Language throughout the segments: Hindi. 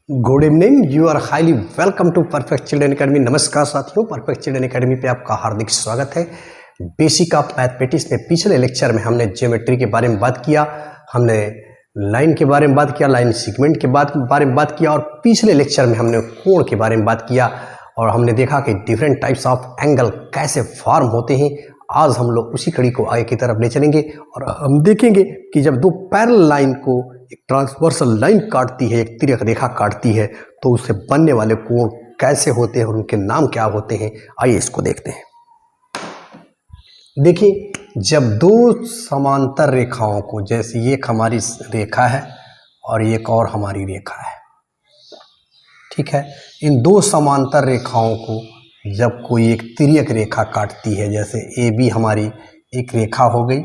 Good evening, you are highly welcome to perfect children academy. नमस्कार साथियों, परफेक्ट चिल्ड्रन एकेडमी पे आपका हार्दिक स्वागत है। बेसिक ऑफ मैथमेटिक्स में पिछले लेक्चर में हमने ज्योमेट्री के बारे में बात किया, हमने लाइन के बारे में बात किया, लाइन सेगमेंट के बारे में बात किया, और पिछले लेक्चर में हमने कोण के बारे में बात किया और हमने देखा कि डिफरेंट टाइप्स ऑफ एंगल कैसे फॉर्म होते हैं। आज हम लोग उसी कड़ी को आगे की तरफ ले चलेंगे और हम देखेंगे कि जब दो पैरेलल लाइन को एक ट्रांसवर्सल लाइन काटती है, एक तिर्यक रेखा काटती है, तो उससे बनने वाले कोण कैसे होते हैं और उनके नाम क्या होते हैं। आइए इसको देखते हैं। देखिए, जब दो समांतर रेखाओं को, जैसे ये एक हमारी रेखा है और एक और हमारी रेखा है, ठीक है, इन दो समांतर रेखाओं को जब कोई एक तिर्यक रेखा काटती है, जैसे ए बी हमारी एक रेखा हो गई।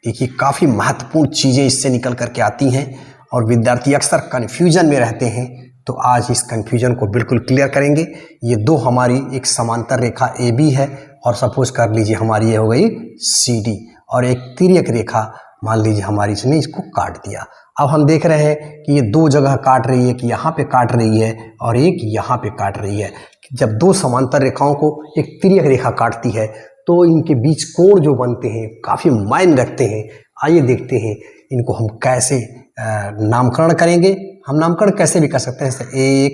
देखिए, काफ़ी महत्वपूर्ण चीज़ें इससे निकल करके आती हैं और विद्यार्थी अक्सर कन्फ्यूजन में रहते हैं, तो आज इस कन्फ्यूजन को बिल्कुल क्लियर करेंगे। ये दो हमारी एक समांतर रेखा ए बी है और सपोज कर लीजिए हमारी ये हो गई सी डी, और एक तिर्यक रेखा मान लीजिए हमारी इसने इसको काट दिया। अब हम देख रहे हैं कि ये दो जगह काट रही है, कि यहाँ पे काट रही है और एक यहाँ पे काट रही है। जब दो समांतर रेखाओं को एक तिर्यक रेखा काटती है तो इनके बीच कोण जो बनते हैं काफ़ी मायने रखते हैं। आइए देखते हैं इनको हम कैसे नामकरण करेंगे। हम नामकरण कैसे भी कर सकते हैं, जैसे 1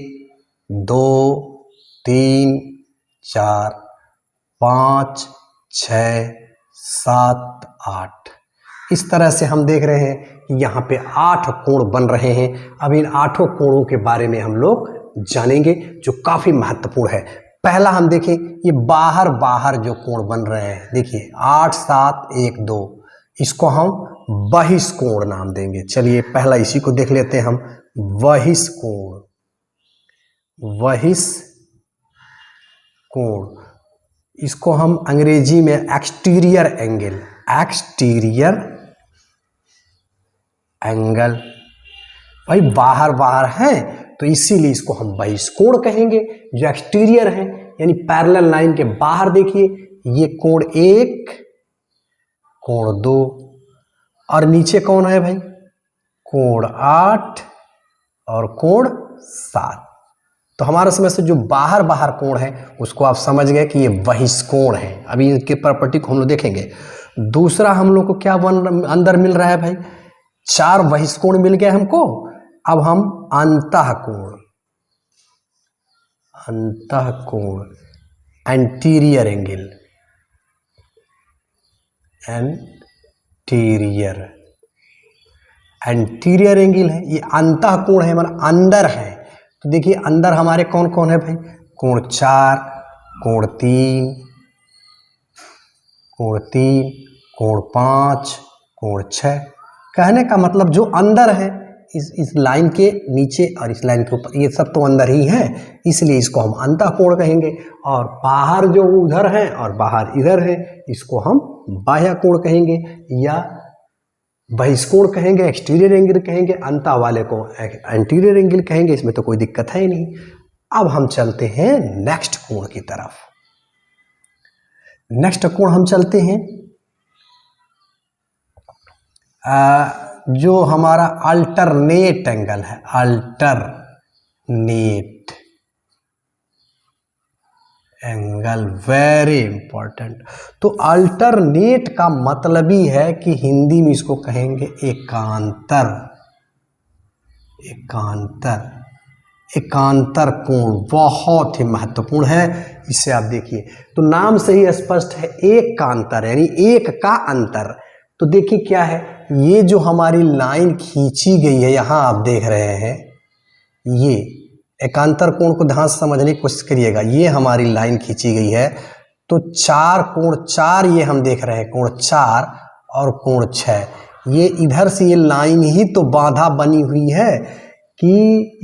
2 3 4 5 6 7 8, इस तरह से हम देख रहे हैं कि यहाँ पे 8 कोण बन रहे हैं। अब इन 8 कोणों के बारे में हम लोग जानेंगे जो काफ़ी महत्वपूर्ण है। पहला हम देखें, ये बाहर बाहर जो कोण बन रहे हैं, देखिए 8 7 1 2, इसको हम बहिष्कोण नाम देंगे। चलिए पहला इसी को देख लेते हैं हम, बहिष्कोण। बहिष्कोण, इसको हम अंग्रेजी में एक्सटीरियर एंगल, एक्सटीरियर एंगल, भाई बाहर बाहर है तो इसीलिए इसको हम बहिष्कोण कहेंगे। जो एक्सटीरियर है यानी पैरेलल लाइन के बाहर, देखिए ये कोण 1 कोण 2 और नीचे कौन है भाई, कोण 8 और कोण 7। तो हमारा समझ से जो बाहर बाहर कोण है उसको आप समझ गए कि ये बहिष्कोण है। अभी इनके प्रॉपर्टी को हम लोग देखेंगे। दूसरा हम लोग को क्या अंदर मिल रहा है भाई, 4 बहिष्कोण मिल गए हमको। अब हम अंतःकोण, अंतःकोण, anterior angle, anterior, anterior angle है, ये अंतःकोण है, मतलब अंदर है। तो देखिए अंदर हमारे कौन कौन है भाई, कोण 4 कोण 3 कोण 3 कोण 5 कोण 6। कहने का मतलब जो अंदर है इस लाइन के नीचे और इस लाइन के ऊपर, ये सब तो अंदर ही है, इसलिए इसको हम अंतःकोण कहेंगे। और बाहर जो उधर है और बाहर इधर है, इसको हम बाह्य कोण कहेंगे या बहिष्कोण कहेंगे, एक्सटीरियर एंगल कहेंगे, अंतः वाले को एंटीरियर एंगल कहेंगे। इसमें तो कोई दिक्कत है ही नहीं। अब हम चलते हैं नेक्स्ट कोण की तरफ। नेक्स्ट कोण हम चलते हैं जो हमारा अल्टरनेट एंगल है, अल्टरनेट एंगल, वेरी इंपॉर्टेंट। तो अल्टरनेट का मतलब ही है कि हिंदी में इसको कहेंगे एकांतर, एकांतर, एकांतर कोण बहुत ही महत्वपूर्ण है। इसे आप देखिए तो नाम से ही स्पष्ट है, एक का अंतर यानी एक का अंतर। तो देखिए क्या है, ये जो हमारी लाइन खींची गई है, यहाँ आप देख रहे हैं, ये एकांतर कोण को ध्यान से समझने की कोशिश करिएगा। ये हमारी लाइन खींची गई है तो 4 कोण 4 ये हम देख रहे हैं, कोण 4 और कोण 6, ये इधर से ये लाइन ही तो बाधा बनी हुई है कि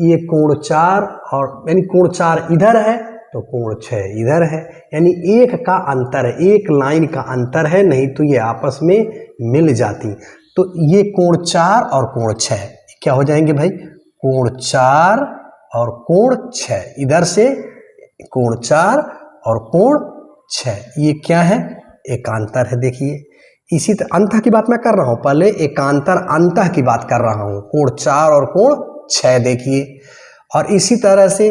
ये कोण 4 और यानी कोण 4 इधर है तो कोण 6 इधर है, यानी एक का अंतर है, एक लाइन का अंतर है, नहीं तो ये आपस में मिल जाती। तो ये कोण 4 और कोण 6 क्या हो जाएंगे भाई, कोण 4 और कोण 6, इधर से कोण 4 और कोण 6, ये क्या है, एकांतर है। देखिए इसी तरह अंतः की बात मैं कर रहा हूँ, पहले एकांतर अंतः की बात कर रहा हूँ, कोण 4 और कोण 6 देखिए, और इसी तरह से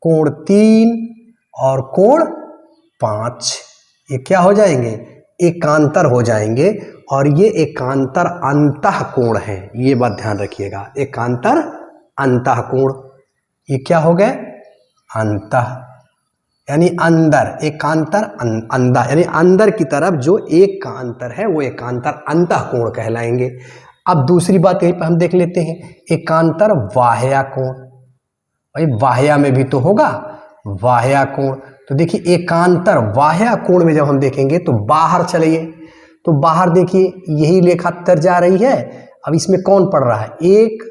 कोण 3 और कोण 5, ये क्या हो जाएंगे, एकांतर हो जाएंगे, और ये एकांतर अंतः कोण है, ये बात ध्यान रखिएगा, एकांतर अंतः कोण, ये क्या हो गए, अंतः यानी अंदर, एकांतर अंदर यानी अंदर की तरफ जो एक का अंतर है वो एकांतर अंतः कोण कहलाएंगे। अब दूसरी बात यहीं पर हम देख लेते हैं, एकांतर बाह्य कोण, भाई बाह्य में भी तो होगा बाह्य कोण, तो देखिए एकांतर बाह्य कोण में जब हम देखेंगे तो बाहर चलिए, तो बाहर देखिए यही रेखा तर जा रही है, अब इसमें कौन पड़ रहा है, एक,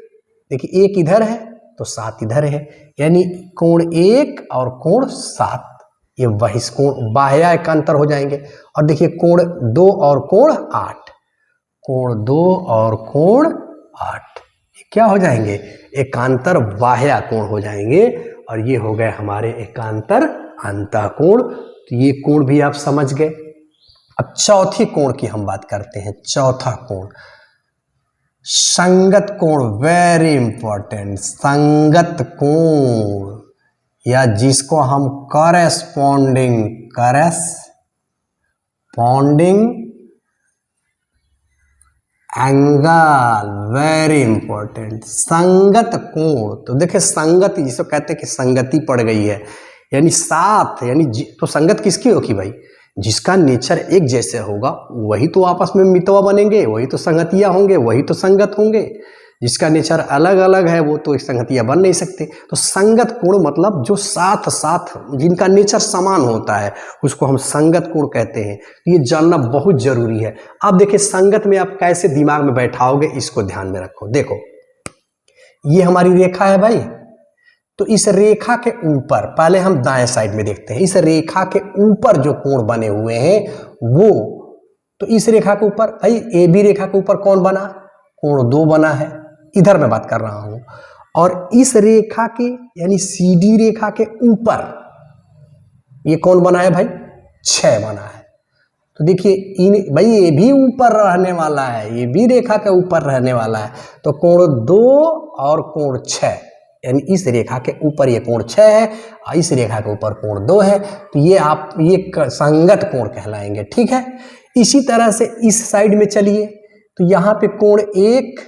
देखिए एक इधर है तो 7 इधर है, यानी कोण 1 और कोण 7, ये बहिष्कोण बाह्य एकांतर हो जाएंगे। और देखिए कोण 2 और कोण 8, कोण 2 और कोण 8 क्या हो जाएंगे, एकांतर बाह्य कोण हो जाएंगे, और ये हो गए हमारे एकांतर अंतः कोण। तो ये कोण भी आप समझ गए। अब चौथी कोण की हम बात करते हैं, चौथा कोण संगत कोण, वेरी इंपॉर्टेंट, संगत कोण, या जिसको हम कॉरेस्पॉन्डिंग एंगल, वेरी इंपॉर्टेंट, संगत कोण। तो देखिए संगत जिसको कहते हैं कि संगति पड़ गई है, यानी साथ, यानी तो संगत किसकी होगी भाई, जिसका नेचर एक जैसे होगा वही तो आपस में मितवा बनेंगे, वही तो संगतिया होंगे, वही तो संगत होंगे। जिसका नेचर अलग अलग है वो तो एक संगतिया बन नहीं सकते। तो संगत कोण मतलब जो साथ साथ जिनका नेचर समान होता है उसको हम संगत कोण कहते हैं। ये जानना बहुत जरूरी है। अब देखिए संगत में आप कैसे दिमाग में बैठाओगे इसको ध्यान में रखो। देखो ये हमारी रेखा है भाई, तो इस रेखा के ऊपर, पहले हम दाएं साइड में देखते हैं, इस रेखा के ऊपर जो कोण बने हुए हैं वो, तो इस रेखा के ऊपर भाई ए बी रेखा के ऊपर कौन बना, कोण 2 बना है, इधर मैं बात कर रहा हूं। और इस रेखा के यानी सी डी रेखा के ऊपर ये कौन बना है भाई, 6 बना है। तो देखिए इन भाई ये भी ऊपर रहने वाला है, ये भी रेखा के ऊपर रहने वाला है, तो कोण 2 और कोण 6, यानी इस रेखा के ऊपर ये कोण 6 है और इस रेखा के ऊपर कोण 2 है, तो ये आप ये संगत कोण कहलाएंगे। ठीक है, इसी तरह से इस साइड में चलिए, तो यहाँ पे कोण 1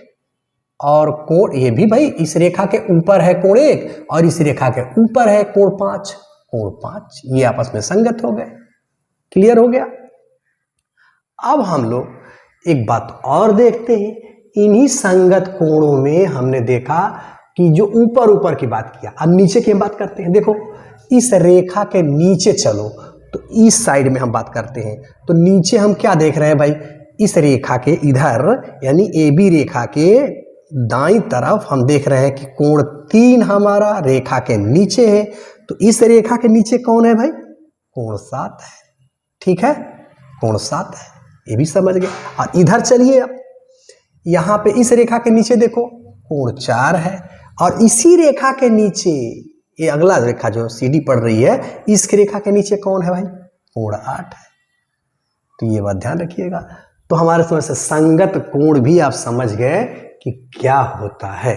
और कोण, ये भी भाई इस रेखा के ऊपर है कोण 1 और इस रेखा के ऊपर है कोण 5, कोण 5, ये आपस में संगत हो गए। क्लियर हो गया। अब हम लोग एक बात और देखते हैं, इन्हीं संगत कोणों में हमने देखा कि जो ऊपर ऊपर की बात किया, अब नीचे की हम बात करते हैं। देखो इस रेखा के नीचे चलो, तो इस साइड में हम बात करते हैं, तो नीचे हम क्या देख रहे हैं भाई, इस रेखा के इधर यानी ए बी रेखा के दाईं तरफ हम देख रहे हैं कि कोण 3 हमारा रेखा के नीचे है, तो इस रेखा के नीचे कौन है भाई, कोण 7 है। ठीक है, कोण 7 है, ये भी समझ गए। और इधर चलिए, अब यहाँ पे इस रेखा के नीचे देखो कोण 4 है, और इसी रेखा के नीचे ये अगला रेखा जो सीडी पड़ रही है, इस रेखा के नीचे कौन है भाई, कोण 8 है। तो ये बात ध्यान रखिएगा। तो हमारे समझ से संगत कोण भी आप समझ गए कि क्या होता है,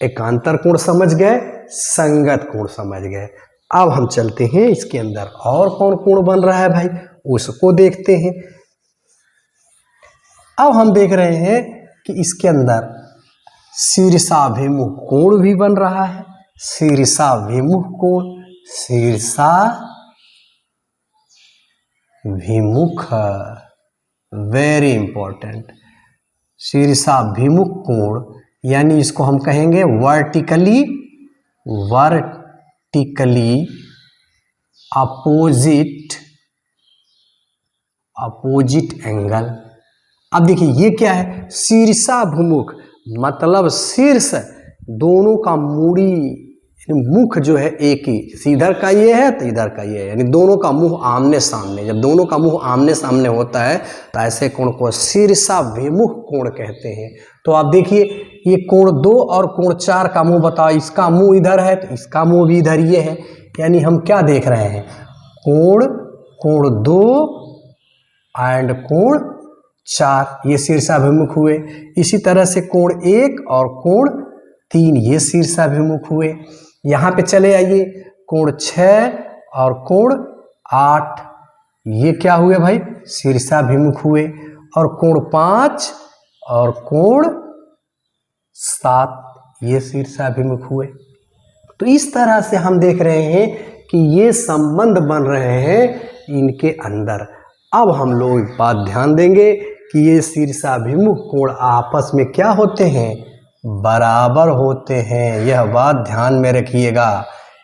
एकांतर कोण समझ गए, संगत कोण समझ गए। अब हम चलते हैं इसके अंदर और कौन कोण बन रहा है भाई, उसको देखते हैं। अब हम देख रहे हैं कि इसके अंदर शीर्षाभिमुख कोण भी बन रहा है, शीर्षाभिमुख कोण, शीर्षाभिमुख, वेरी इंपॉर्टेंट, शीर्षाभिमुख कोण, यानी इसको हम कहेंगे वर्टिकली अपोजिट एंगल। अब देखिए ये क्या है, शीर्षाभिमुख मतलब शीर्ष दोनों का मूड़ी, मुख जो है एक ही, इधर का ये है तो इधर का ये है, यानी दोनों का मुंह आमने सामने। जब दोनों का मुंह आमने सामने होता है तो ऐसे कोण को शीर्षाभिमुख कोण कहते हैं। तो आप देखिए ये कोण 2 और कोण 4 का मुंह बताओ, इसका मुंह इधर है तो इसका मुंह भी इधर ये है, यानी हम क्या देख रहे हैं, कोण 2 एंड कोण 4, ये शीर्षाभिमुख हुए। इसी तरह से कोण 1 और कोण 3 ये शीर्षाभिमुख हुए। यहाँ पे चले आइए, कोण 6 और कोण 8 ये क्या हुए भाई, शीर्षाभिमुख हुए। और कोण 5 और कोण 7 ये शीर्षाभिमुख हुए। तो इस तरह से हम देख रहे हैं कि ये संबंध बन रहे हैं इनके अंदर। अब हम लोग एक बात ध्यान देंगे कि ये शीर्षाभिमुख कोण आपस में क्या होते हैं, बराबर होते हैं। यह बात ध्यान में रखिएगा।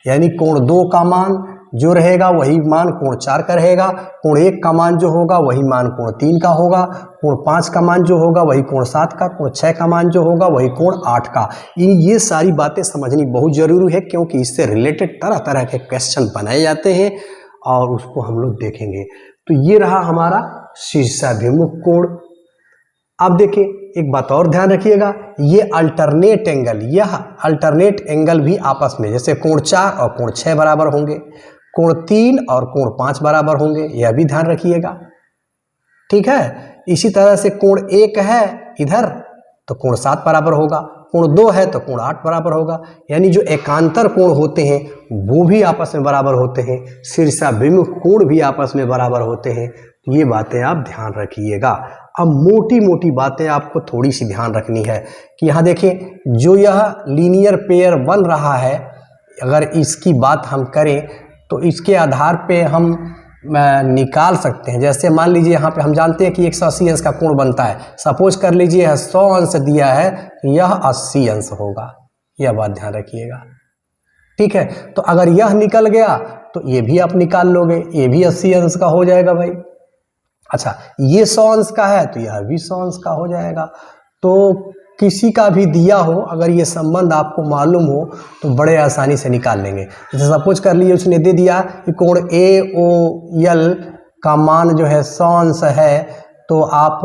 यानी कोण 2 का मान जो रहेगा वही मान कोण 4 का रहेगा, कोण 1 का मान जो होगा वही मान कोण 3 का होगा, कोण 5 का मान जो होगा वही कोण 7 का, कोण 6 का मान जो होगा वही कोण 8 का। ये सारी बातें समझनी बहुत जरूरी है, क्योंकि इससे रिलेटेड तरह तरह के क्वेश्चन बनाए जाते हैं और उसको हम लोग देखेंगे। तो ये रहा हमारा शीर्षाभिमुख कोण। अब देखिए एक बात और ध्यान रखिएगा, ये अल्टरनेट एंगल, यह अल्टरनेट एंगल भी आपस में, जैसे कोण 4 और कोण 6 बराबर होंगे, कोण 3 और कोण 5 बराबर होंगे, यह भी ध्यान रखिएगा। ठीक है। इसी तरह से कोण 1 है इधर तो कोण 7 बराबर होगा, कोण 2 है तो कोण 8 बराबर होगा। यानी जो एकांतर कोण होते हैं वो भी आपस में बराबर होते हैं, शीर्षाभिमुख कोण भी आपस में बराबर होते हैं। ये बातें आप ध्यान रखिएगा। अब मोटी मोटी बातें आपको थोड़ी सी ध्यान रखनी है कि यहाँ देखिए, जो यह लीनियर पेयर बन रहा है, अगर इसकी बात हम करें तो इसके आधार पे हम निकाल सकते हैं। जैसे मान लीजिए यहाँ पे हम जानते हैं कि 180 अंश का कोण बनता है। सपोज कर लीजिए यह 100 अंश दिया है तो यह 80 अंश होगा। यह बात ध्यान रखिएगा। ठीक है। तो अगर यह निकल गया तो ये भी आप निकाल लोगे, ये भी 80 अंश का हो जाएगा भाई। अच्छा, ये 100 अंश का है तो यह भी 100 अंश का हो जाएगा। तो किसी का भी दिया हो, अगर ये संबंध आपको मालूम हो तो बड़े आसानी से निकाल लेंगे। जैसे सपोज कर लीजिए उसने दे दिया कि कोण AOL का मान जो है 100 अंश है, तो आप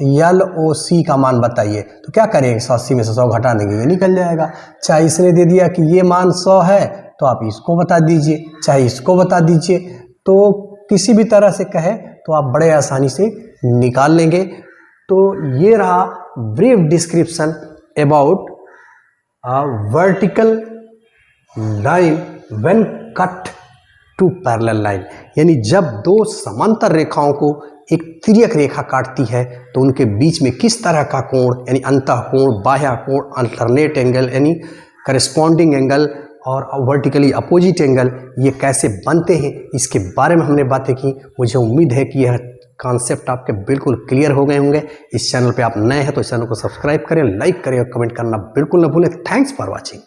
LOC का मान बताइए। तो क्या करेंगे, 180 में से 100 घटा देंगे, ये निकल जाएगा। चाहे इसने दे दिया कि ये मान 100 है तो आप इसको बता दीजिए, चाहे इसको बता दीजिए। तो किसी भी तरह से कहे तो आप बड़े आसानी से निकाल लेंगे। तो ये रहा brief description about vertical line when cut two parallel line. यानी जब दो समांतर रेखाओं को एक तिर्यक रेखा काटती है तो उनके बीच में किस तरह का कोण, यानी अंतःकोण, बाह्य कोण, अल्टरनेट एंगल यानी करस्पॉन्डिंग एंगल और वर्टिकली अपोजिट एंगल, ये कैसे बनते हैं, इसके बारे में हमने बातें की। मुझे उम्मीद है कि यह कॉन्सेप्ट आपके बिल्कुल क्लियर हो गए होंगे। इस चैनल पे आप नए हैं तो इस चैनल को सब्सक्राइब करें, लाइक करें और कमेंट करना बिल्कुल न भूलें। Thanks for watching.